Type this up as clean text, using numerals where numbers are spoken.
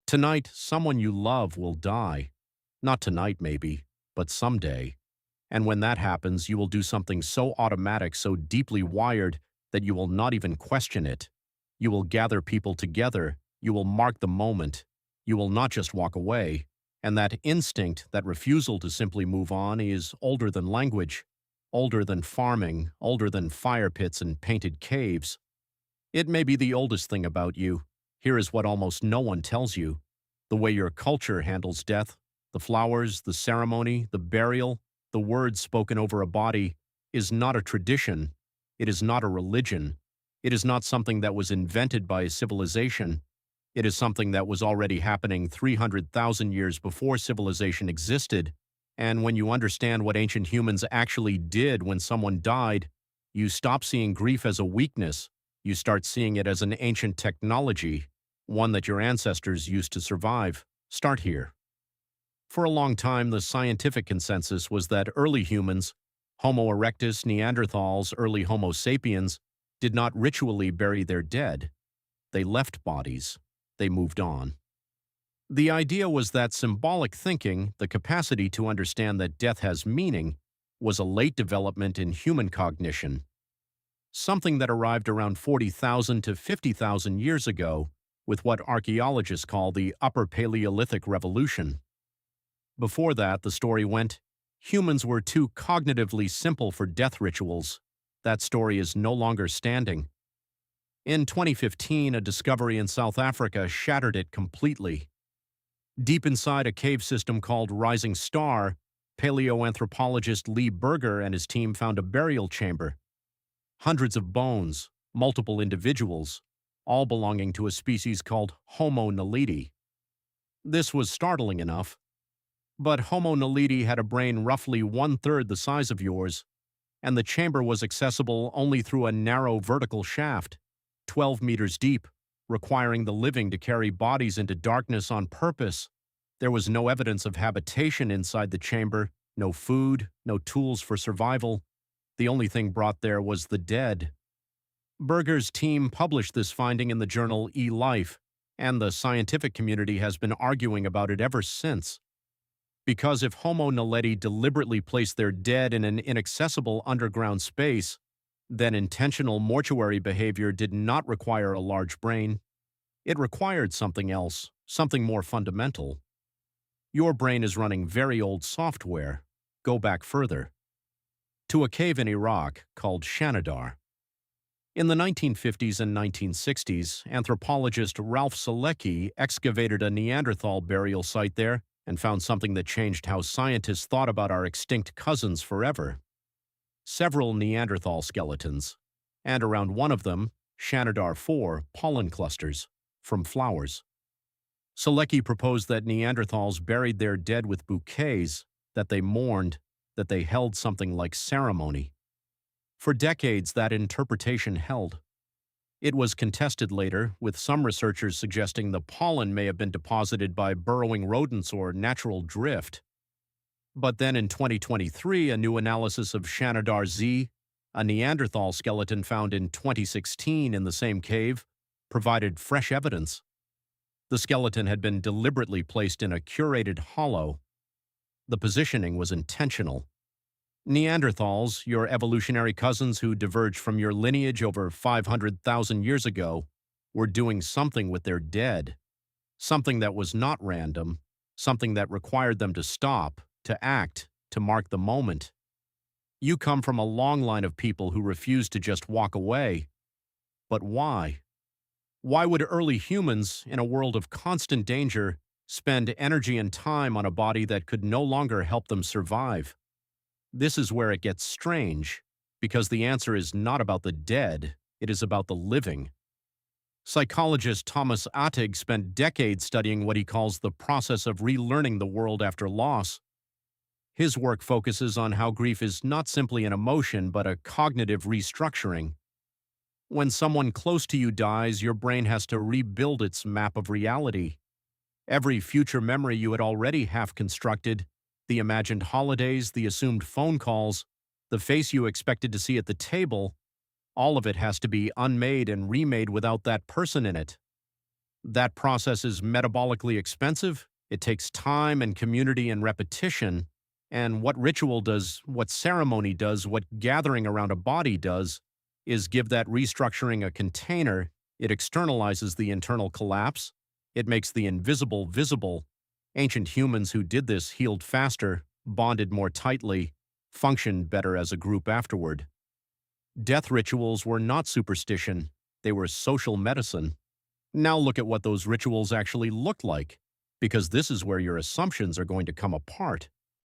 Tonight, someone you love will die. Not tonight, maybe, but someday. And when that happens, you will do something so automatic, so deeply wired, that you will not even question it. You will gather people together. You will mark the moment. You will not just walk away. And that instinct, that refusal to simply move on, is older than language, older than farming, older than fire pits and painted caves. It may be the oldest thing about you. Here is what almost no one tells you. The way your culture handles death, the flowers, the ceremony, the burial, the words spoken over a body, is not a tradition. It is not a religion. It is not something that was invented by a civilization. It is something that was already happening 300,000 years before civilization existed. And when you understand what ancient humans actually did when someone died, you stop seeing grief as a weakness. You start seeing it as an ancient technology, one that your ancestors used to survive. Start here. For a long time, the scientific consensus was that early humans, Homo erectus, Neanderthals, early Homo sapiens, did not ritually bury their dead. They left bodies. They moved on. The idea was that symbolic thinking, the capacity to understand that death has meaning, was a late development in human cognition, something that arrived around 40,000 to 50,000 years ago with what archaeologists call the Upper Paleolithic Revolution. Before that, the story went, humans were too cognitively simple for death rituals. That story is no longer standing. In 2015, a discovery in South Africa shattered it completely. Deep inside a cave system called Rising Star, paleoanthropologist Lee Berger and his team found a burial chamber. Hundreds of bones, multiple individuals, all belonging to a species called Homo naledi. This was startling enough. But Homo naledi had a brain roughly one-third the size of yours, and the chamber was accessible only through a narrow vertical shaft, 12 meters deep, requiring the living to carry bodies into darkness on purpose. There was no evidence of habitation inside the chamber, no food, no tools for survival. The only thing brought there was the dead. Berger's team published this finding in the journal eLife, and the scientific community has been arguing about it ever since. Because if Homo naledi deliberately placed their dead in an inaccessible underground space, then intentional mortuary behavior did not require a large brain. It required something else, something more fundamental. Your brain is running very old software. Go back further. To a cave in Iraq called Shanidar. In the 1950s and 1960s, anthropologist Ralph Selecki excavated a Neanderthal burial site there and found something that changed how scientists thought about our extinct cousins forever. Several Neanderthal skeletons, and around one of them, Shanidar 4 pollen clusters from flowers. Selecki proposed that Neanderthals buried their dead with bouquets, that they mourned, that they held something like ceremony. For decades, that interpretation held. It was contested later, with some researchers suggesting the pollen may have been deposited by burrowing rodents or natural drift. But then in 2023, a new analysis of Shanidar Z, a Neanderthal skeleton found in 2016 in the same cave, provided fresh evidence. The skeleton had been deliberately placed in a curated hollow. The positioning was intentional. Neanderthals, your evolutionary cousins who diverged from your lineage over 500,000 years ago, were doing something with their dead. Something that was not random, something that required them to stop, to act, to mark the moment. You come from a long line of people who refused to just walk away. But why? Why would early humans, in a world of constant danger, spend energy and time on a body that could no longer help them survive? This is where it gets strange, because the answer is not about the dead, it is about the living. Psychologist Thomas Attig spent decades studying what he calls the process of relearning the world after loss. His work focuses on how grief is not simply an emotion but a cognitive restructuring. When someone close to you dies, your brain has to rebuild its map of reality. Every future memory you had already half-constructed, the imagined holidays, the assumed phone calls, the face you expected to see at the table, all of it has to be unmade and remade without that person in it. That process is metabolically expensive. It takes time and community and repetition. And what ritual does, what ceremony does, what gathering around a body does, is give that restructuring a container. It externalizes the internal collapse. It makes the invisible visible. Ancient humans who did this healed faster, bonded more tightly, functioned better as a group afterward. Death rituals were not superstition, they were social medicine. Now look at what those rituals actually looked like, because this is where your assumptions are going to come apart.